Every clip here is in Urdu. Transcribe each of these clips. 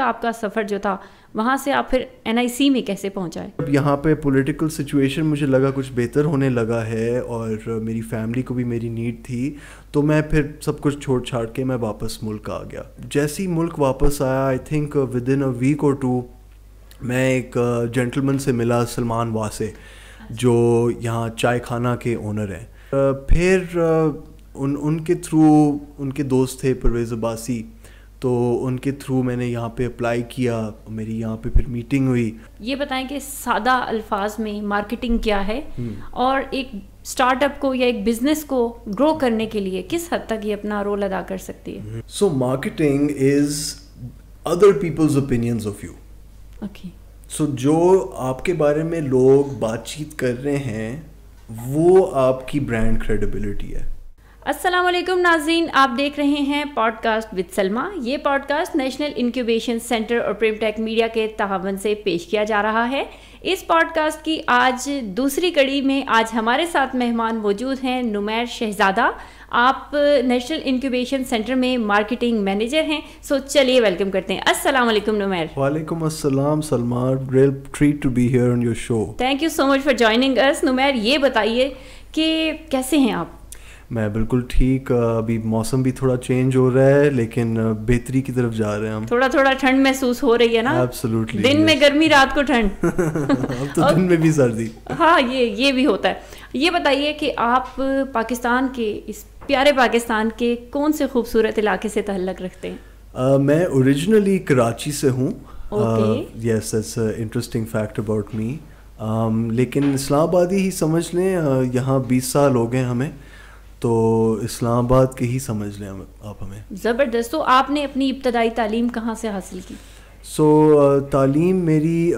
کا آپ کا سفر جو تھا, وہاں سے آپ پھر NIC میں کیسے پہنچائے؟ اب یہاں پہ پولیٹیکل سچویشن مجھے لگا کچھ بہتر ہونے لگا ہے اور میری فیملی کو بھی میری نیڈ تھی, تو میں پھر سب کچھ چھوڑ چھاڑ کے میں واپس ملک آ گیا. جیسے ہی ملک واپس آیا, I think within a week اور 2 میں ایک جینٹلمن سے ملا, سلمان واسے, جو یہاں چائے خانہ کے اونر ہیں. پھر ان کے تھرو, ان کے دوست تھے پرویز عباسی, تو ان کے تھرو میں نے یہاں پہ اپلائی کیا, میری یہاں پہ پھر میٹنگ ہوئی. یہ بتائیں کہ سادہ الفاظ میں مارکیٹنگ کیا ہے اور ایک اسٹارٹ اپ کو یا ایک بزنس کو گرو کرنے کے لیے کس حد تک یہ اپنا رول ادا کر سکتی ہے؟ So marketing is other people's opinions of you. Okay. So جو آپ کے بارے میں لوگ بات چیت کر رہے ہیں وہ آپ کی برانڈ کریڈیبلٹی ہے. السلام علیکم ناظرین, آپ دیکھ رہے ہیں پوڈ کاسٹ وتھ سلما. یہ podcast national incubation centre اور پریم ٹیک میڈیا کے تعاون سے پیش کیا جا رہا ہے. اس پوڈ کاسٹ کی آج دوسری کڑی میں آج ہمارے ساتھ مہمان موجود ہیں نمیر شہزادہ. آپ نیشنل انکیوبیشن سینٹر میں مارکیٹنگ مینیجر ہیں. سو چلیے ویلکم کرتے ہیں. السلام علیکم نمیر. وعلیکم السلام Salma, real treat to be here on your show. Thank you so much for joining us. Numair, یہ بتائیے کہ کیسے ہیں آپ؟ میں بالکل ٹھیک. ابھی موسم بھی تھوڑا چینج ہو رہا ہے لیکن بہتری کی طرف جا رہے ہیں ہم. تھوڑا تھوڑا ٹھنڈ محسوس ہو رہی ہے نا؟ ایبسلیوٹلی. دن میں گرمی, رات کو ٹھنڈ. اب تو دن میں بھی سردی. ہاں, یہ بھی ہوتا ہے. یہ بتائیے کہ آپ پاکستان کے, اس پیارے پاکستان کے کون سے خوبصورت علاقے سے تعلق رکھتے ہیں؟ میں اوریجنلی کراچی سے ہوں. Yes, that's interesting fact about me. لیکن اسلام آبادی ہی سمجھ لیں. یہاں 20 سال ہو گئے ہمیں, تو اسلام آباد کے ہی سمجھ لیں آپ ہمیں. زبردست. تو آپ نے اپنی ابتدائی تعلیم کہاں سے حاصل کی؟ تعلیم میری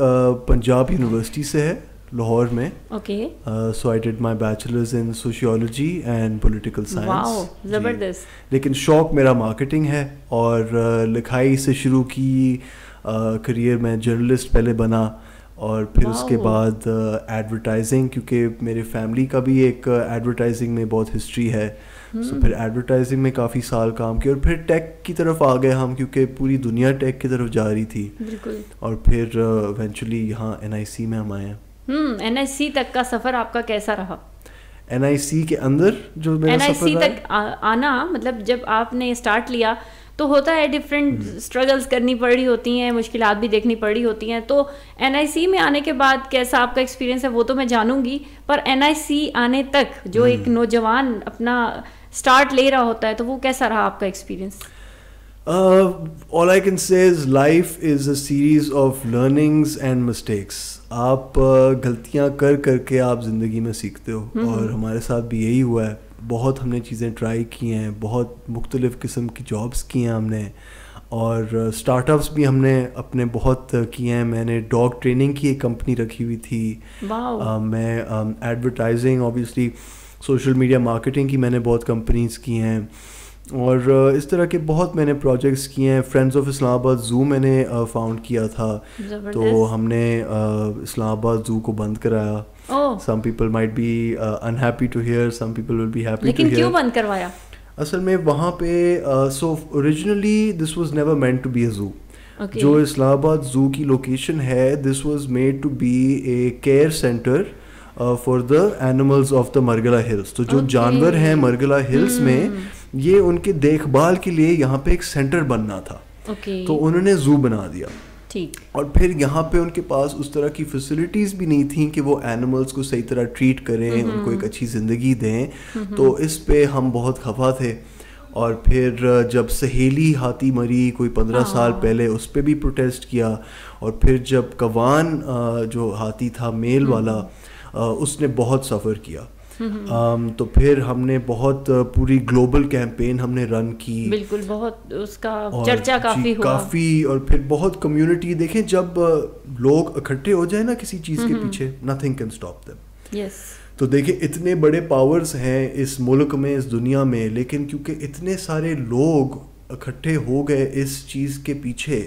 پنجاب یونیورسٹی سے ہے, لاہور میں. Okay. So I did my bachelors in sociology and political science. Wow, زبردست. لیکن شوق میرا مارکیٹنگ ہے اور لکھائی سے شروع کی. کریئر میں جرنلسٹ پہلے بنا اور پھر اس کے بعد ایڈورٹائزنگ, کیونکہ میرے فیملی کا بھی ایک ایڈورٹائزنگ میں بہت ہسٹری ہے. سو پھر ایڈورٹائزنگ میں کافی سال کام کیا اور پھر ٹیک کی طرف آ گئے ہم, کیونکہ پوری دنیا ٹیک کی طرف جا رہی تھی. بالکل. اور پھر ایونچولی یہاں NIC میں ہم آئے ہیں. NIC تک کا سفر آپ کا کیسا رہا؟ NIC کے اندر جو میرا سفر NIC تک آنا, مطلب جب آپ نے اسٹارٹ لیا تو ہوتا ہے ڈفرینٹ اسٹرگلس کرنی پڑ رہی ہوتی ہیں, مشکلات بھی دیکھنی پڑ رہی ہوتی ہیں. تو NIC میں آنے کے بعد کیسا آپ کا ایکسپیرینس ہے وہ تو میں جانوں گی, پر NIC آنے تک جو ایک نوجوان اپنا اسٹارٹ لے رہا ہوتا ہے تو وہ کیسا رہا آپ کا experience? All I can say is life is a series of learnings and mistakes. آپ غلطیاں کر کے آپ زندگی میں سیکھتے ہو, اور ہمارے ساتھ بھی یہی ہوا ہے. بہت ہم نے چیزیں ٹرائی کی ہیں, بہت مختلف قسم کی جابس کی ہیں ہم نے, اور اسٹارٹ اپس بھی ہم نے اپنے بہت کیے ہیں. میں نے ڈاگ ٹریننگ کی ایک کمپنی رکھی ہوئی تھی. میں advertising, obviously social media marketing کی میں نے بہت کمپنیز کی ہیں, اور اس طرح کے بہت میں نے پروجیکٹس کیے ہیں. فرینڈز آف اسلام آباد زو میں نے فاؤنڈ کیا تھا, تو ہم نے اسلام آباد زو کو بند کرایا. Some people might be unhappy to hear, some people will be happy to hear. لیکن کیوں بند کروایا؟ اصل میں وہاں پہ so originally this was never meant to be a zoo. جو اسلام آباد زو کی لوکیشن ہے, this was made to be a care center for the animals of the Margala Hills. تو جو جانور ہیں مرگلا ہلس میں, یہ ان کے دیکھ بھال کے لیے یہاں پہ ایک سینٹر بننا تھا, تو انہوں نے زو بنا دیا. اور پھر یہاں پہ ان کے پاس اس طرح کی فیسلٹیز بھی نہیں تھیں کہ وہ اینیملس کو صحیح طرح ٹریٹ کریں, ان کو ایک اچھی زندگی دیں. تو اس پہ ہم بہت خفا تھے. اور پھر جب سہیلی ہاتھی مری کوئی 15 سال پہلے, اس پہ بھی پروٹیسٹ کیا. اور پھر جب کوان جو ہاتھی تھا میل والا, اس نے بہت سفر کیا. تو پھر ہم نے بہت پوری گلوبل کیمپین ہم نے رن کی. بالکل, بہت اس کا چرچا کافی ہوا کافی. اور پھر بہت کمیونٹی, دیکھیں جب لوگ اکٹھے ہو جائیں نا کسی چیز کے پیچھے, nothing can stop them. Yes. تو دیکھیں اتنے بڑے پاورز ہیں اس ملک میں, اس دنیا میں, لیکن کیونکہ اتنے سارے لوگ اکٹھے ہو گئے اس چیز کے پیچھے,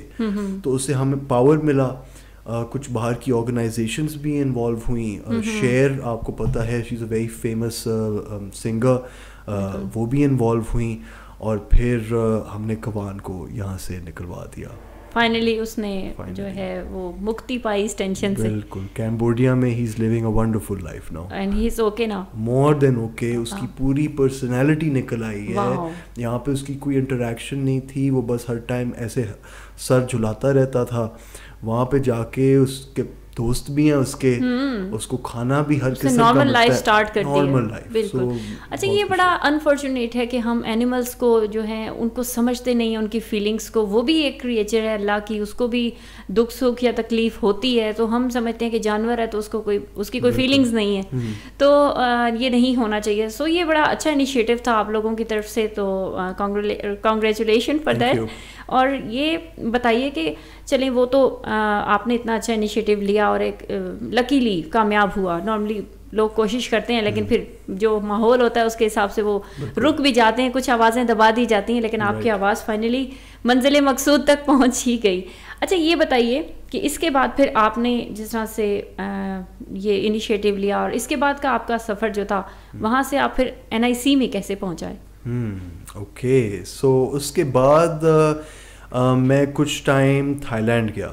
تو اسے ہمیں پاور ملا. کچھ باہر کی آرگنائزیشنز بھی انوالو ہوئیں. شیر آپ کو پتہ ہے, شی از اے ویری فیمس سنگر, وہ بھی انوالو ہوئیں. اور پھر ہم نے کوان کو یہاں سے نکلوا دیا. فائنلی اس نے جو ہے وہ مکتی پائی اس ٹینشن سے. بالکل. کیمبوڈیا میں he is living a wonderful life now and he is okay now, more than okay. اس کی پوری پرسنالٹی نکل آئی ہے. یہاں پہ اس کی کوئی انٹریکشن نہیں تھی, وہ بس ہر ٹائم ایسے سر جھلاتا رہتا تھا. وہاں پہ جا کے اس کے دوست بھی ہیں اس کے, اس کو کھانا بھی ہر قسم کا نارمل لائف اسٹارٹ کرتی ہے. Normal life. بالکل. اچھا, یہ بڑا انفارچونیٹ ہے کہ ہم اینیملس کو جو ہیں ان کو سمجھتے نہیں ہیں, ان کی فیلنگس کو. وہ بھی ایک کریچر ہے اللہ کی, اس کو بھی دکھ سکھ یا تکلیف ہوتی ہے, تو ہم سمجھتے ہیں کہ جانور ہے تو اس کو کوئی اس کی کوئی فیلنگز نہیں ہے, تو یہ نہیں ہونا چاہیے. سو یہ بڑا اچھا انیشیٹو تھا آپ لوگوں کی طرف سے, تو کانگریچولیشن فار دیٹ. اور یہ بتائیے کہ چلیں وہ تو آپ نے اتنا اچھا انیشیٹو لیا اور ایک لکیلی کامیاب ہوا. نارملی لوگ کوشش کرتے ہیں لیکن پھر جو ماحول ہوتا ہے اس کے حساب سے وہ رک بھی جاتے ہیں, کچھ آوازیں دبا دی جاتی ہیں, لیکن آپ کی آواز فائنلی منزل مقصود تک پہنچ ہی گئی. اچھا, یہ بتائیے کہ اس کے بعد پھر آپ نے جس طرح سے یہ انیشیٹو لیا اور اس کے بعد کا آپ کا سفر جو تھا, وہاں سے آپ پھر NIC میں کیسے پہنچائے؟ اوکے, سو اس کے بعد میں کچھ ٹائم تھائی لینڈ گیا.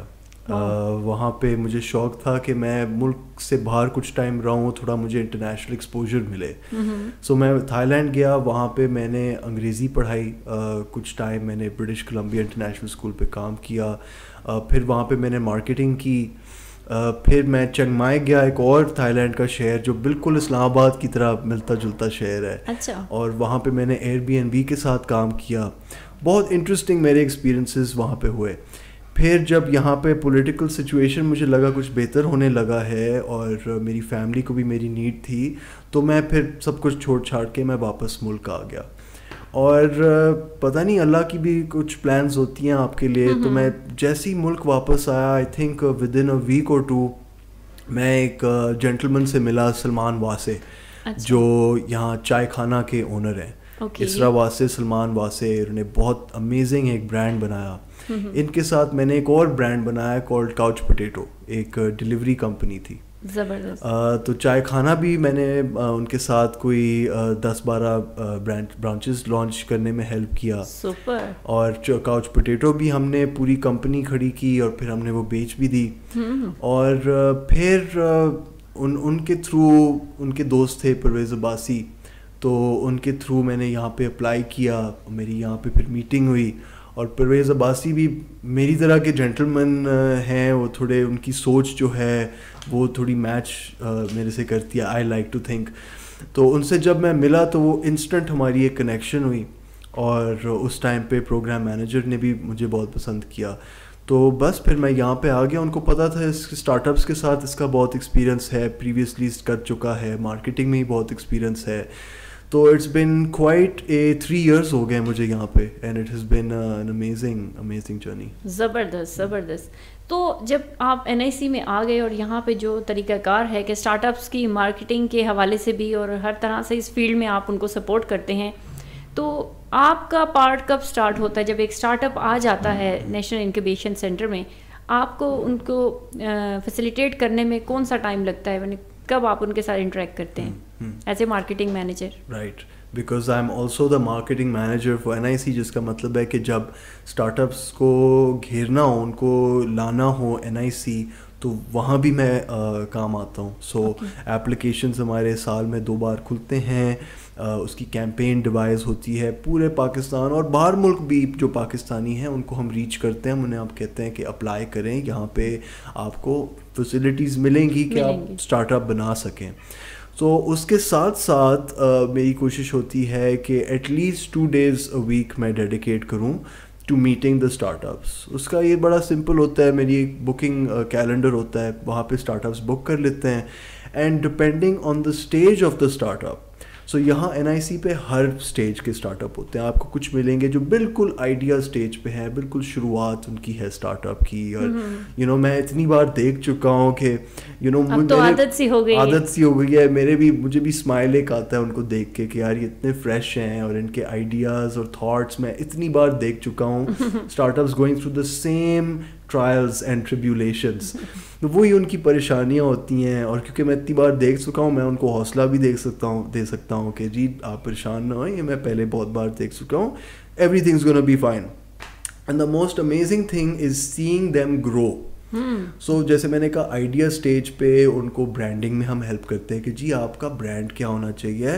وہاں پہ مجھے شوق تھا کہ میں ملک سے باہر کچھ ٹائم رہوں, تھوڑا مجھے انٹرنیشنل ایکسپوجر ملے. سو میں تھائی لینڈ گیا, وہاں پہ میں نے انگریزی پڑھائی کچھ ٹائم. میں نے برٹش کولمبیا انٹرنیشنل اسکول پہ کام کیا. پھر وہاں پہ میں نے مارکیٹنگ کی. پھر میں چنگ مائی گیا, ایک اور تھائی لینڈ کا شہر جو بالکل اسلام آباد کی طرح ملتا جلتا شہر ہے. اچھا. اور وہاں پہ میں نے Airbnb کے ساتھ کام کیا. بہت انٹرسٹنگ میرے ایکسپیرینسز وہاں پہ ہوئے. پھر جب یہاں پہ پولیٹیکل سچویشن مجھے لگا کچھ بہتر ہونے لگا ہے اور میری فیملی کو بھی میری نیڈ تھی, تو میں پھر سب کچھ چھوڑ چھاڑ کے میں واپس ملک آ گیا. اور پتہ نہیں اللہ کی بھی کچھ پلانز ہوتی ہیں آپ کے لیے. تو میں جیسے ہی ملک واپس آیا, I think within a week اور ٹو, میں ایک جینٹلمن سے ملا, سلمان واسے, جو یہاں چائے خانہ کے اونر ہیں. اسرا واسے, سلمان واسے, انہوں نے بہت امیزنگ ایک برانڈ بنایا. ان کے ساتھ میں نے ایک اور برانڈ بنایا کالڈ کاؤچ پوٹیٹو, ایک ڈلیوری کمپنی تھی. زبردست. تو چائے خانہ بھی میں نے ان کے ساتھ کوئی 10-12 برانچز لانچ کرنے میں ہیلپ کیا. سپر. اور کاؤچ پوٹیٹو بھی ہم نے پوری کمپنی کھڑی کی اور پھر ہم نے وہ بیچ بھی دی. اور پھر ان کے تھرو, ان کے دوست تھے پرویز عباسی, تو ان کے تھرو میں نے یہاں پہ اپلائی کیا. میری یہاں پہ پھر میٹنگ ہوئی, اور پرویز عباسی بھی میری طرح کے جینٹلمن ہیں. وہ تھوڑے ان کی سوچ جو ہے وہ تھوڑی میچ میرے سے کرتی ہے, آئی لائک ٹو تھنک. تو ان سے جب میں ملا تو وہ انسٹنٹ ہماری ایک کنیکشن ہوئی, اور اس ٹائم پہ پروگرام مینیجر نے بھی مجھے بہت پسند کیا. تو بس پھر میں یہاں پہ آ گیا. ان کو پتہ تھا اس اسٹارٹ اپس کے ساتھ اس کا بہت ایکسپیرینس ہے, پریویسلی کر چکا ہے, مارکیٹنگ میں ہی بہت ایکسپیرینس ہے. تو اٹس بین کوائٹ 3 years ہو گئے مجھے یہاں پہ, and it has been an amazing journey. زبردست زبردست. تو جب آپ NIC میں آ گئے اور یہاں پہ جو طریقہ کار ہے کہ اسٹارٹ اپس کی مارکیٹنگ کے حوالے سے بھی اور ہر طرح سے اس فیلڈ میں آپ ان کو سپورٹ کرتے ہیں, تو آپ کا پارٹ کب سٹارٹ ہوتا ہے؟ جب ایک اسٹارٹ اپ آ جاتا ہے نیشنل انکیوبیشن سینٹر میں, آپ کو ان کو فیسیلیٹیٹ کرنے میں کون سا ٹائم لگتا ہے, یعنی کب آپ ان کے ساتھ انٹریکٹ کرتے ہیں as a marketing manager? Right, because I am also the marketing manager for NIC, جس کا مطلب ہے کہ جب اسٹارٹ اپس کو گھیرنا ہو, ان کو لانا ہو NIC, تو وہاں بھی میں کام آتا ہوں. سو ایپلیکیشنز ہمارے سال میں 2 بار کھلتے ہیں. اس کی کیمپین ڈیوائز ہوتی ہے پورے پاکستان, اور باہر ملک بھی جو پاکستانی ہیں ان کو ہم ریچ کرتے ہیں. انہیں آپ کہتے ہیں کہ اپلائی کریں, یہاں پہ آپ کو فیسلٹیز ملیں گی کہ آپ اسٹارٹ اپ بنا سکیں. تو اس کے ساتھ ساتھ میری کوشش ہوتی ہے کہ at least 2 days a week میں ڈیڈیکیٹ کروں to meeting the startups. اس کا یہ بڑا سمپل ہوتا ہے, میری ایک بکنگ کیلنڈر ہوتا ہے, وہاں پہ اسٹارٹ اپس بک کر لیتے ہیں, and depending on the stage of the startup. So یہاں NIC پہ ہر اسٹیج کے اسٹارٹ اپ ہوتے ہیں. آپ کو کچھ ملیں گے جو بالکل آئیڈیا اسٹیج پہ ہے, بالکل شروعات ان کی ہے اسٹارٹ اپ کی. اور میں اتنی بار دیکھ چکا ہوں کہ عادت سی ہو گئی ہے مجھے بھی اسمائل ایک آتا ہے ان کو دیکھ کے کہ یار یہ اتنے فریش ہیں, اور ان کے آئیڈیاز اور تھاٹس میں اتنی بار دیکھ چکا ہوں. Startups going through the same trials and tribulations. وہی ان کی پریشانیاں ہوتی ہیں, اور کیونکہ میں اتنی بار دیکھ چکا ہوں, میں ان کو حوصلہ بھی دے سکتا ہوں کہ جی آپ پریشان نہ ہوئیں, یہ میں پہلے بہت بار دیکھ چکا ہوں, everything's gonna be fine. And the most amazing thing is seeing them grow. So جیسے میں نے کہا آئیڈیا اسٹیج پہ ان کو برانڈنگ میں ہم ہیلپ کرتے ہیں کہ جی آپ کا برانڈ کیا ہونا چاہیے,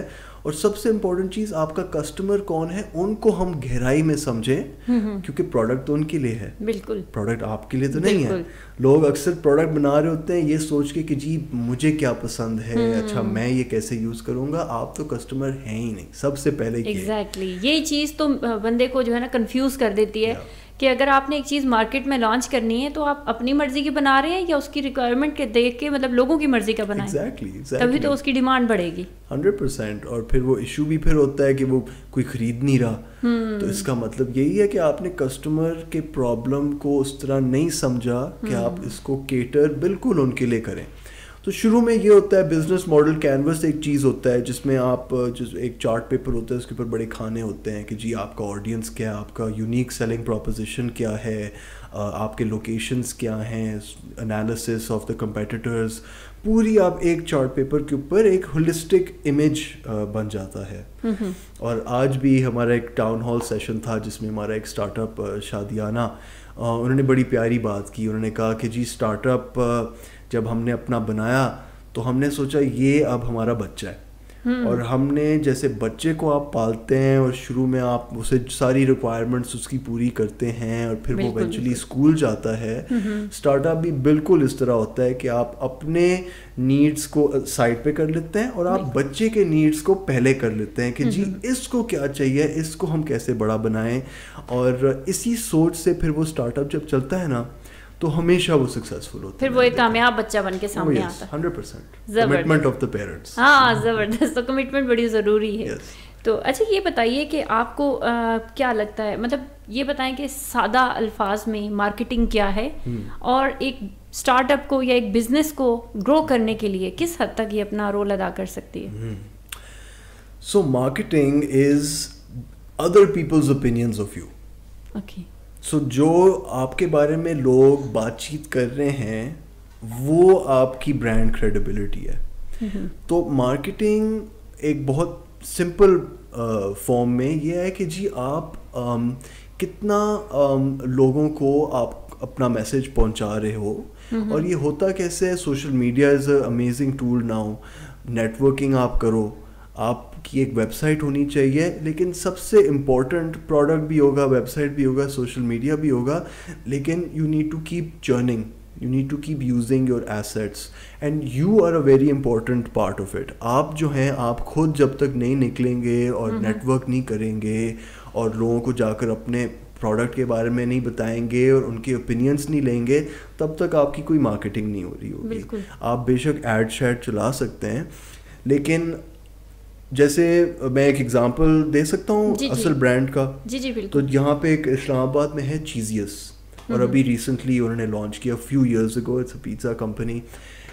اور سب سے امپورٹنٹ چیز آپ کا کسٹمر کون ہے ان کو ہم گہرائی میں سمجھیں, کیونکہ پروڈکٹ تو ان کے لیے ہے, بالکل پروڈکٹ آپ کے لیے تو نہیں ہے. لوگ اکثر پروڈکٹ بنا رہے ہوتے ہیں یہ سوچ کے کہ جی مجھے کیا پسند ہے, اچھا میں یہ کیسے یوز کروں گا. آپ تو کسٹمر ہیں ہی نہیں سب سے پہلے. ایگزیکٹلی یہ چیز تو بندے کو جو ہے نا کنفیوز کر دیتی ہے کہ اگر آپ نے ایک چیز مارکیٹ میں لانچ کرنی ہے تو آپ اپنی مرضی کی بنا رہے ہیں یا اس کی ریکوائرمنٹ کے دیکھ کے مطلب لوگوں کی مرضی کا بنائیں. تبھی تو اس کی ڈیمانڈ بڑھے گی 100%. اور پھر وہ ایشو بھی پھر ہوتا ہے کہ وہ کوئی خرید نہیں رہا. تو اس کا مطلب یہی ہے کہ آپ نے کسٹمر کے پرابلم کو اس طرح نہیں سمجھا کہ آپ اس کو کیٹر بالکل ان کے لیے کریں. تو شروع میں یہ ہوتا ہے بزنس ماڈل کینوس ایک چیز ہوتا ہے جس میں آپ ایک چارٹ پیپر ہوتا ہے اس کے اوپر بڑے کھانے ہوتے ہیں کہ جی آپ کا آڈینس کیا ہے, آپ کا یونیک سیلنگ پروپوزیشن کیا ہے, آپ کے لوکیشنز کیا ہیں, انالیسس آف دا کمپیٹیٹرز, پوری آپ ایک چارٹ پیپر کے اوپر ایک ہولسٹک امیج بن جاتا ہے. اور آج بھی ہمارا ایک ٹاؤن ہال سیشن تھا جس میں ہمارا ایک اسٹارٹ اپ شادیانہ, انہوں نے بڑی پیاری بات کی. انہوں نے کہا کہ جی اسٹارٹ اپ جب ہم نے اپنا بنایا تو ہم نے سوچا یہ اب ہمارا بچہ ہے, اور ہم نے جیسے بچے کو آپ پالتے ہیں اور شروع میں آپ اسے ساری ریکوائرمنٹس اس کی پوری کرتے ہیں اور پھر وہ ایونچولی اسکول جاتا ہے, اسٹارٹ اپ بھی بالکل اس طرح ہوتا ہے کہ آپ اپنے نیڈس کو سائڈ پہ کر لیتے ہیں اور آپ بچے کے نیڈس کو پہلے کر لیتے ہیں کہ جی اس کو کیا چاہیے, اس کو ہم کیسے بڑا بنائیں. اور اسی سوچ سے پھر وہ اسٹارٹ اپ جب چلتا ہے نا تو ہمیشہ وہ سکسیزفل ہوتا ہے, پھر وہ ایک کامیاب بچہ بن کے سامنے آتا ہے. 100% کمٹمنٹ آف دا پیرنٹس. ہاں زبردست, تو کمٹمنٹ بڑی ضروری ہے. تو اچھا یہ بتائیے کہ آپ کو کیا لگتا ہے, مطلب یہ بتائیں کہ سادہ الفاظ میں مارکیٹنگ کیا ہے اور ایک اسٹارٹ اپ کو یا ایک بزنس کو گرو کرنے کے لیے کس حد تک یہ اپنا رول ادا کر سکتی ہے. So marketing is other people's opinions of you. Okay. So جو آپ کے بارے میں لوگ بات چیت کر رہے ہیں وہ آپ کی برانڈ کریڈیبلٹی ہے. تو مارکیٹنگ ایک بہت سمپل فارم میں یہ ہے کہ جی آپ کتنا لوگوں کو آپ اپنا میسج پہنچا رہے ہو, اور یہ ہوتا کیسے ہے. Social media is a amazing tool now. Networking آپ کرو, آپ کی ایک ویب سائٹ ہونی چاہیے, لیکن سب سے امپورٹنٹ پروڈکٹ بھی ہوگا, ویب سائٹ بھی ہوگا, سوشل میڈیا بھی ہوگا, لیکن you need to keep churning, you need to keep using your assets and you are a very important part of it. آپ جو ہیں آپ خود جب تک نہیں نکلیں گے اور نیٹ ورک نہیں کریں گے اور لوگوں کو جا کر اپنے پروڈکٹ کے بارے میں نہیں بتائیں گے اور ان کے اوپینینس نہیں لیں گے, تب تک آپ کی کوئی مارکیٹنگ نہیں ہو رہی ہوگی. آپ بے شک ایڈ شیڈ چلا سکتے ہیں, لیکن جیسے میں ایک ایگزامپل دے سکتا ہوں اصل برانڈ کا. تو یہاں پہ ایک اسلام آباد میں ہے چیزیس, اور ابھی ریسنٹلی انہوں نے لانچ کیا few years ago. It's a pizza company.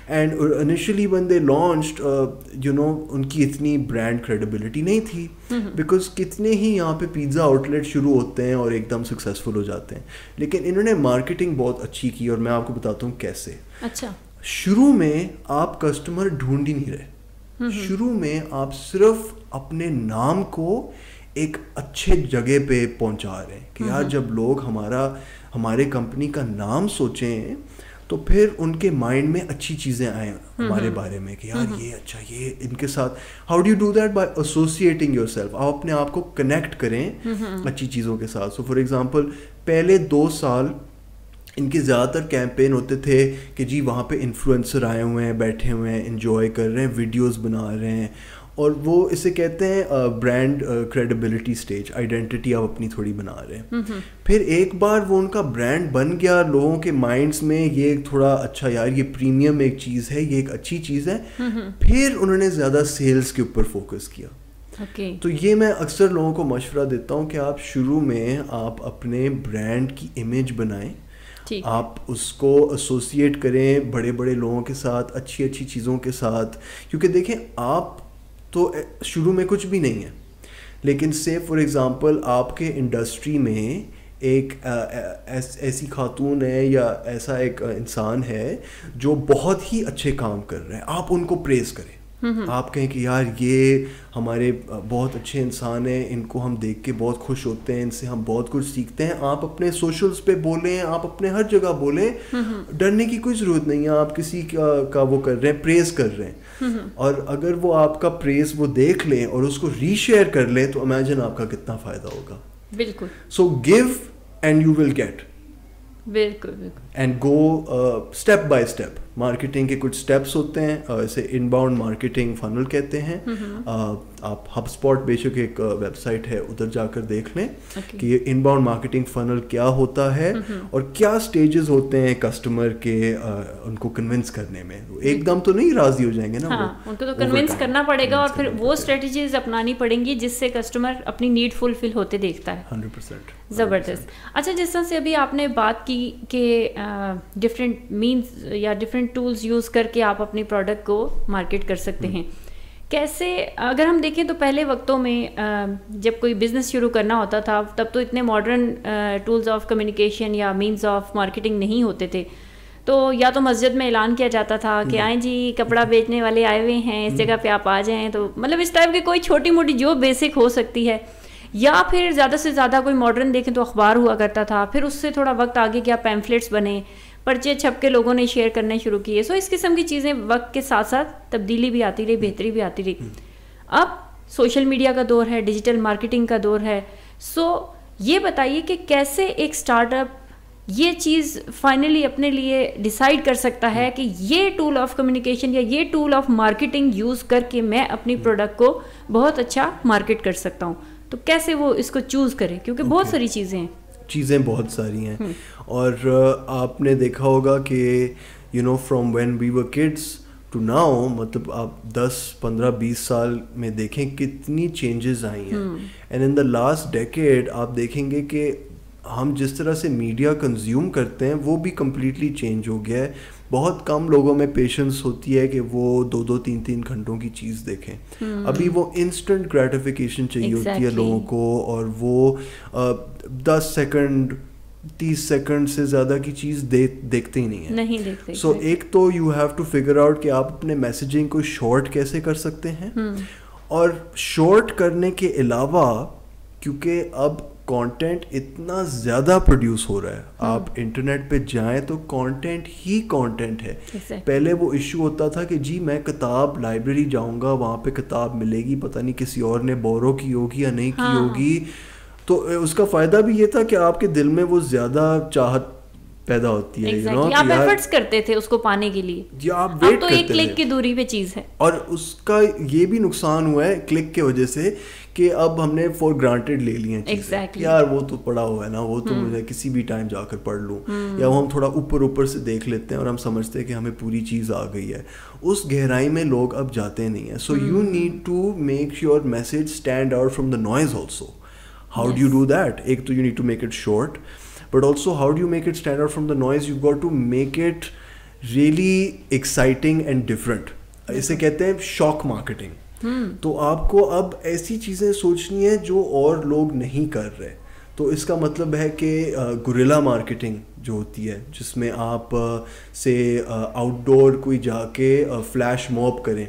And initially when they launched, ان کی اتنی برانڈ کریڈیبلٹی نہیں تھی, بیکاز کتنے ہی یہاں پہ پیزا آؤٹ لیٹ شروع ہوتے ہیں اور ایک دم سکسیزفل ہو جاتے ہیں. لیکن انہوں نے مارکیٹنگ بہت اچھی کی, اور میں آپ کو بتاتا ہوں کیسے. اچھا. شروع میں آپ کسٹمر ڈھونڈ ہی نہیں رہے. شروع میں آپ صرف اپنے نام کو ایک اچھے جگہ پہ پہنچا رہے ہیں کہ یار جب لوگ ہمارے کمپنی کا نام سوچیں تو پھر ان کے مائنڈ میں اچھی چیزیں آئیں ہمارے بارے میں کہ یار یہ اچھا, یہ ان کے ساتھ. How do you do that? By associating your self. آپ اپنے آپ کو کنیکٹ کریں اچھی چیزوں کے ساتھ. سو فار ایگزامپل پہلے 2 سال ان کے زیادہ تر کیمپین ہوتے تھے کہ جی وہاں پہ انفلوئنسر آئے ہوئے ہیں, بیٹھے ہوئے ہیں, انجوائے کر رہے ہیں, ویڈیوز بنا رہے ہیں, اور وہ اسے کہتے ہیں برانڈ کریڈیبلٹی اسٹیج. آئیڈینٹی آپ اپنی تھوڑی بنا رہے ہیں. پھر ایک بار وہ ان کا برانڈ بن گیا, لوگوں کے مائنڈس میں یہ تھوڑا اچھا یار یہ پریمیم ایک چیز ہے, یہ ایک اچھی چیز ہے, پھر انہوں نے زیادہ سیلز کے اوپر فوکس کیا. تو یہ میں اکثر لوگوں کو مشورہ دیتا ہوں کہ آپ شروع میں آپ اپنے برانڈ کی امیج بنائیں, آپ اس کو ایسوسیٹ کریں بڑے بڑے لوگوں کے ساتھ, اچھی اچھی چیزوں کے ساتھ. کیونکہ دیکھیں آپ تو شروع میں کچھ بھی نہیں ہے, لیکن سے فار ایگزامپل آپ کے انڈسٹری میں ایک ایسی خاتون ہے یا ایسا ایک انسان ہے جو بہت ہی اچھے کام کر رہے ہیں, آپ ان کو پریز کریں. آپ کہیں کہ یار یہ ہمارے بہت اچھے انسان ہیں, ان کو ہم دیکھ کے بہت خوش ہوتے ہیں, ان سے ہم بہت کچھ سیکھتے ہیں, آپ اپنے سوشلز پہ بولیں, آپ اپنے ہر جگہ بولیں, ڈرنے کی کوئی ضرورت نہیں ہے. آپ کسی کا وہ کر رہے ہیں, پریز کر رہے ہیں, اور اگر وہ آپ کا پریز وہ دیکھ لیں اور اس کو ری شیئر کر لیں تو امیجن آپ کا کتنا فائدہ ہوگا. بالکل. So give and you will get. بالکل بالکل. And go step by step. Marketing کے کچھ اسٹیپس ہوتے ہیں, اسے ان باؤنڈ مارکیٹنگ فنل کہتے ہیں. آپ ہب اسپاٹ بے شک ایک ویب سائٹ ہے, ادھر جا کر دیکھ لیں کہ یہ ان باؤنڈ مارکیٹنگ فنل کیا ہوتا ہے اور کیا اسٹیجز ہوتے ہیں کسٹمر کے ان کو کنونس کرنے میں. ایک دم تو نہیں راضی ہو جائیں گے نا, ان کو تو کنونس کرنا پڑے گا اور پھر وہ اسٹریٹجیز اپنانی پڑیں گی جس سے کسٹمر اپنی نیڈ فلفل ہوتے دیکھتا ہے. 100%. زبردست. اچھا, جس طرح سے ابھی آپ نے بات کی کہ ڈفرینٹ مینس یا ڈفرینٹ ٹولز یوز کر کے آپ اپنی پروڈکٹ کو مارکیٹ کر سکتے ہیں, کیسے اگر ہم دیکھیں تو پہلے وقتوں میں جب کوئی بزنس شروع کرنا ہوتا تھا تب تو اتنے ماڈرن ٹولز آف کمیونیکیشن یا مینز آف مارکیٹنگ نہیں ہوتے تھے. تو یا تو مسجد میں اعلان کیا جاتا تھا کہ آئیں جی کپڑا بیچنے والے آئے ہوئے ہیں, اس جگہ پہ آپ آ جائیں. تو مطلب اس ٹائپ کی کوئی چھوٹی موٹی جو بیسک ہو سکتی ہے, یا پھر زیادہ سے زیادہ کوئی ماڈرن دیکھیں تو اخبار ہوا کرتا تھا, پھر اس سے تھوڑا وقت آگے گیا, پیمفلیٹس بنے, پرچے چھپ کے لوگوں نے شیئر کرنے شروع کیے. سو اس قسم کی چیزیں وقت کے ساتھ ساتھ تبدیلی بھی آتی رہی, بہتری بھی آتی رہی. اب سوشل میڈیا کا دور ہے, ڈیجیٹل مارکیٹنگ کا دور ہے. سو یہ بتائیے کہ کیسے ایک اسٹارٹ اپ یہ چیز فائنلی اپنے لیے ڈیسائیڈ کر سکتا ہے کہ یہ ٹول آف کمیونیکیشن یا یہ ٹول آف مارکیٹنگ یوز کر کے میں اپنی پروڈکٹ کو بہت اچھا مارکیٹ کر سکتا ہوں. تو کیسے وہ اس کو چوز کرے, کیونکہ بہت ساری چیزیں بہت ساری ہیں. اور آپ نے دیکھا ہوگا کہ from when we were kids to now, مطلب آپ 10-15-20 سال میں دیکھیں کتنی چینجز آئی ہیں. And in the last decade آپ دیکھیں گے کہ ہم جس طرح سے میڈیا کنزیوم کرتے ہیں وہ بھی کمپلیٹلی چینج ہو گیا ہے. بہت کم لوگوں میں پیشنس ہوتی ہے کہ وہ 2-3 گھنٹوں کی چیز دیکھیں. ابھی وہ انسٹنٹ گریٹیفیکیشن چاہیے ہوتی ہے لوگوں کو, اور وہ 10 سیکنڈ 30 سیکنڈ سے زیادہ کی چیز دیکھتے ہی نہیں ہیں. سو ایک تو you have to figure out کہ آپ اپنے میسیجنگ کو شارٹ کیسے کر سکتے ہیں, اور شارٹ کرنے کے علاوہ کیونکہ اب کانٹینٹ اتنا زیادہ پروڈیوس ہو رہا ہے, آپ انٹرنیٹ پہ جائیں تو کانٹینٹ ہی کانٹینٹ ہے. پہلے وہ ایشو ہوتا تھا کہ جی میں کتاب لائبریری جاؤں گا, وہاں پہ کتاب ملے گی, پتہ نہیں کسی اور نے بورو کی ہوگی یا نہیں کی ہوگی. تو اس کا فائدہ بھی یہ تھا کہ آپ کے دل میں وہ زیادہ چاہت پیدا ہوتی ہے, آپ ایفرٹس کرتے تھے اس کو پانے کے لیے. آپ ویٹ تو ایک کلک کی دوری پہ چیز ہے. اور اس کا یہ بھی نقصان ہوا ہے کلک کی وجہ سے کہ اب ہم نے فور گرانٹیڈ لے لی ہیں چیزیں, یار وہ تو پڑا ہوا ہے نا, وہ تو مجھے کسی بھی ٹائم جا کر پڑھ لوں, یا وہ ہم تھوڑا اوپر سے دیکھ لیتے ہیں اور ہم سمجھتے ہیں کہ ہمیں پوری چیز آ گئی ہے. اس گہرائی میں لوگ اب جاتے نہیں ہیں. So you need to make your message stand out from the noise also. How do you do that? ایک تو you need to make it short, but also how do you make it stand out from the noise? You've got to make it really exciting and different. اسے کہتے ہیں شاک مارکیٹنگ. تو آپ کو اب ایسی چیزیں سوچنی ہے جو اور لوگ نہیں کر رہے. تو اس کا مطلب ہے کہ گوریلا مارکیٹنگ جو ہوتی ہے, جس میں آپ سے آؤٹ ڈور کوئی جا کے فلیش موب کریں,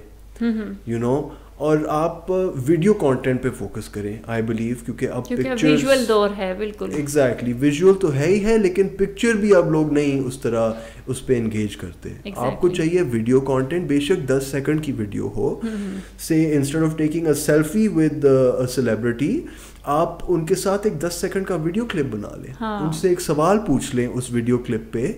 اور آپ ویڈیو کانٹینٹ پہ فوکس کریں. آئی بلیو کیونکہ اب ویژول دور ہے. بالکل ایگزیکٹلی, ویژول تو ہے ہی ہے, لیکن پکچر بھی اب لوگ نہیں اس طرح اس پہ انگیج کرتے. آپ کو چاہیے ویڈیو کانٹینٹ, بے شک 10 سیکنڈ کی ویڈیو ہو. سے instead of taking a selfie with a celebrity, آپ ان کے ساتھ ایک 10 سیکنڈ کا ویڈیو کلپ بنا لیں, ان سے ایک سوال پوچھ لیں اس ویڈیو کلپ پہ,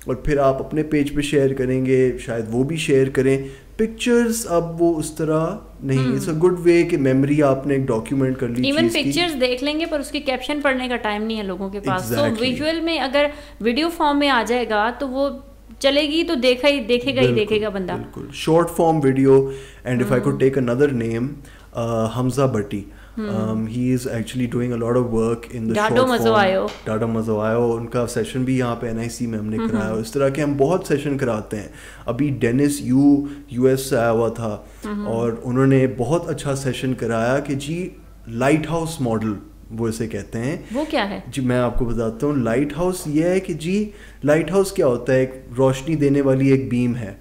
اور پھر آپ اپنے پیج پہ شیئر کریں گے, شاید وہ بھی شیئر کریں. پکچرز اب وہ اس طرح نہیں. اٹس اے گڈ وے کہ میموری آپ نے ایک ڈاکیومنٹ کر لی. ایون پکچرز دیکھ لیں گے پر اس کی کیپشن پڑھنے کا ٹائم نہیں ہے لوگوں کے پاس. تو ویژول میں اگر ویڈیو فارم میں آ جائے گا تو وہ چلے گی تو دیکھے گا بندہ. بالکل, short form video. And if I could take another name, Hamza Bhatti. He is actually doing a lot of work in the short form. ڈاڈا مزو آئو. ان کا سیشن بھی یہاں پہ NIC میں ہم نے کرایا. اس طرح کے ہم بہت سیشن کراتے ہیں. ابھی ڈینس US سے آیا ہوا تھا, اور انہوں نے بہت اچھا سیشن کرایا کہ جی لائٹ ہاؤس ماڈل وہ اسے کہتے ہیں. وہ کیا ہے جی میں آپ کو بتاتا ہوں. لائٹ ہاؤس یہ ہے کہ جی لائٹ ہاؤس کیا ہوتا ہے, ایک روشنی دینے والی ایک بیم ہے,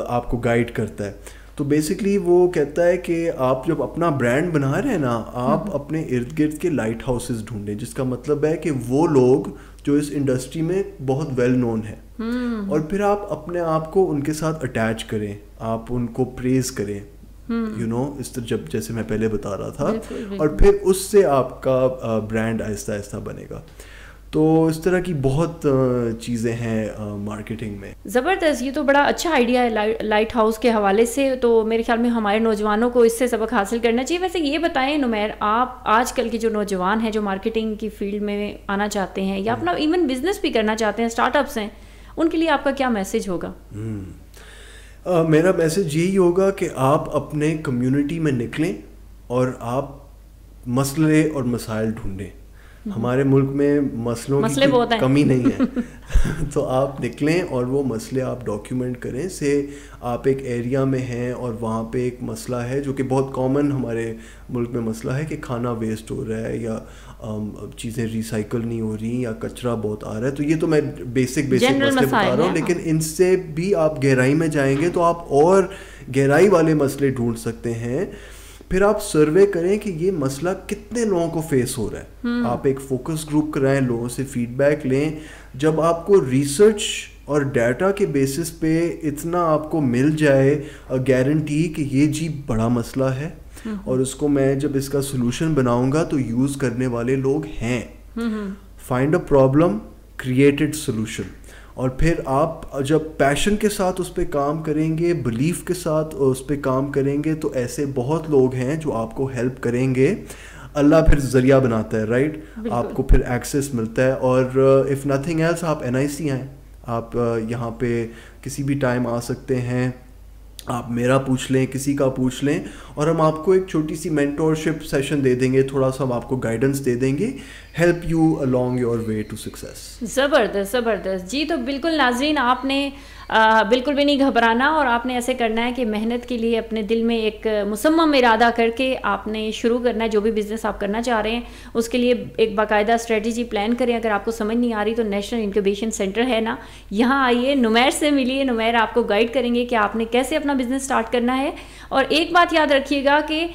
آپ کو گائیڈ کرتا ہے. تو بیسکلی وہ کہتا ہے کہ آپ جب اپنا برانڈ بنا رہے ہیں نا, آپ اپنے ارد گرد کے لائٹ ہاؤسز ڈھونڈیں, جس کا مطلب ہے کہ وہ لوگ جو اس انڈسٹری میں بہت ویل نون ہے, اور پھر آپ اپنے آپ کو ان کے ساتھ اٹیچ کریں, آپ ان کو پریز کریں, یو نو, اس طرح جب جیسے میں پہلے بتا رہا تھا, اور پھر اس سے آپ کا برانڈ آہستہ آہستہ بنے گا. تو اس طرح کی بہت چیزیں ہیں مارکیٹنگ میں. زبردست, یہ تو بڑا اچھا آئیڈیا ہے لائٹ ہاؤس کے حوالے سے. تو میرے خیال میں ہمارے نوجوانوں کو اس سے سبق حاصل کرنا چاہیے. ویسے یہ بتائیں نمیر, آپ آج کل کے جو نوجوان ہیں جو مارکیٹنگ کی فیلڈ میں آنا چاہتے ہیں یا اپنا ایون بزنس بھی کرنا چاہتے ہیں, اسٹارٹ اپس ہیں, ان کے لیے آپ کا کیا میسج ہوگا؟ میرا میسج یہی ہوگا کہ آپ اپنے کمیونٹی میں نکلیں اور آپ مسئلے اور مسائل ڈھونڈیں. ہمارے ملک میں مسئلوں کی کمی نہیں ہے, تو آپ نکلیں اور وہ مسئلے آپ ڈاکیومنٹ کریں. سے آپ ایک ایریا میں ہیں اور وہاں پہ ایک مسئلہ ہے جو کہ بہت کامن ہمارے ملک میں مسئلہ ہے کہ کھانا ویسٹ ہو رہا ہے یا چیزیں ریسائکل نہیں ہو رہی یا کچرا بہت آ رہا ہے. تو یہ تو میں بیسک مسئلے بتا رہا ہوں, لیکن ان سے بھی آپ گہرائی میں جائیں گے تو آپ اور گہرائی والے مسئلے ڈھونڈ سکتے ہیں. پھر آپ سروے کریں کہ یہ مسئلہ کتنے لوگوں کو فیس ہو رہا ہے, آپ ایک فوکس گروپ کرائیں, لوگوں سے فیڈ بیک لیں. جب آپ کو ریسرچ اور ڈیٹا کے بیسس پہ اتنا آپ کو مل جائے گارنٹی کہ یہ جی بڑا مسئلہ ہے اور اس کو میں جب اس کا سلوشن بناؤں گا تو یوز کرنے والے لوگ ہیں, find a problem, created solution. اور پھر آپ جب پیشن کے ساتھ اس پہ کام کریں گے, بلیف کے ساتھ اس پہ کام کریں گے, تو ایسے بہت لوگ ہیں جو آپ کو ہیلپ کریں گے. اللہ پھر ذریعہ بناتا ہے, رائٹ, آپ کو پھر ایکسیس ملتا ہے. اور اف نتھنگ ایلس آپ NIC آئیں, آپ یہاں پہ کسی بھی ٹائم آ سکتے ہیں, آپ میرا پوچھ لیں, کسی کا پوچھ لیں, اور ہم آپ کو ایک چھوٹی سی مینٹورشپ سیشن دے دیں گے, تھوڑا سا ہم آپ کو گائیڈنس دے دیں گے, help you along your way to success. زبردست زبردست جی. تو بالکل ناظرین, آپ نے بالکل بھی نہیں گھبرانا, اور آپ نے ایسے کرنا ہے کہ محنت کے لیے اپنے دل میں ایک مصمم ارادہ کر کے آپ نے شروع کرنا ہے. جو بھی بزنس آپ کرنا چاہ رہے ہیں اس کے لیے ایک باقاعدہ اسٹریٹجی پلان کریں. اگر آپ کو سمجھ نہیں آ رہی تو نیشنل انکیوبیشن سینٹر ہے نا, یہاں آئیے, نمیر سے ملیے, نمیر آپ کو گائیڈ کریں گے کہ آپ نے کیسے اپنا بزنس اسٹارٹ کرنا ہے. اور ایک بات یاد رکھیے گا کہ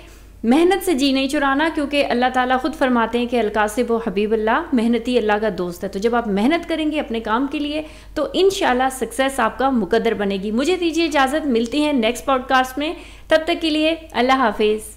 محنت سے جی نہیں چرانا, کیونکہ اللہ تعالیٰ خود فرماتے ہیں کہ الکاسب و حبیب اللہ, محنتی اللہ کا دوست ہے. تو جب آپ محنت کریں گے اپنے کام کے لیے تو انشاءاللہ سکسیس آپ کا مقدر بنے گی. مجھے دیجیے اجازت, ملتی ہیں نیکسٹ پوڈ کاسٹ میں, تب تک کے لیے اللہ حافظ.